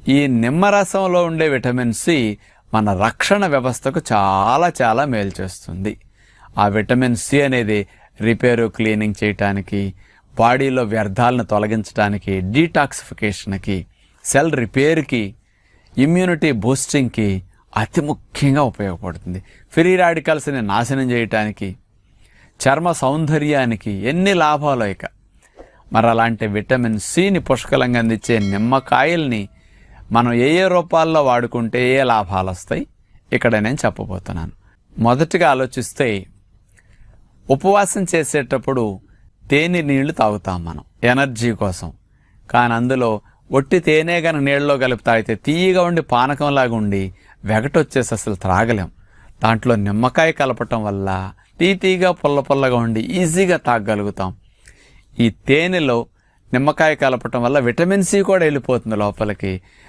ఈ నిమ్మరసంలో ఉండే vitamin C మన రక్షణ వ్యవస్థకు చాలా మేలు చేస్తుంది. ఆ విటమిన్ సి అనేది రిపేరు క్లీనింగ్ చేయటానికి, బాడీలో వ్యర్థాలను తొలగించడానికి, డీటాక్సిఫికేషన్కి, సెల్ రిపేర్కి, ఇమ్యూనిటీ బూస్టింగ్కి అతి ముఖ్యంగా ఉపయోగపడుతుంది. ఫ్రీ రాడికల్స్ని నాశనం చేయటానికి, చర్మ సౌందర్యానికి ఎన్ని లాభాలు. ఇక మరి అలాంటి విటమిన్ సిని పుష్కలంగా అందించే నిమ్మకాయల్ని మనం ఏ రూపాల్లో వాడుకుంటే ఏ లాభాలు వస్తాయి ఇక్కడ నేను చెప్పబోతున్నాను. మొదటిగా ఆలోచిస్తే, ఉపవాసం చేసేటప్పుడు తేనె నీళ్లు తాగుతాం మనం ఎనర్జీ కోసం. కానీ అందులో ఒట్టి తేనె కనుక నీళ్ళలో కలిపి తాగితే తీయగా ఉండి పానకంలాగా ఉండి వెగటొచ్చేసి అసలు త్రాగలేం. దాంట్లో నిమ్మకాయ కలపటం వల్ల తీగా పుల్లగా ఉండి ఈజీగా తాగగలుగుతాం. ఈ తేనెలో నిమ్మకాయ కలపటం వల్ల విటమిన్ సి కూడా వెళ్ళిపోతుంది లోపలికి.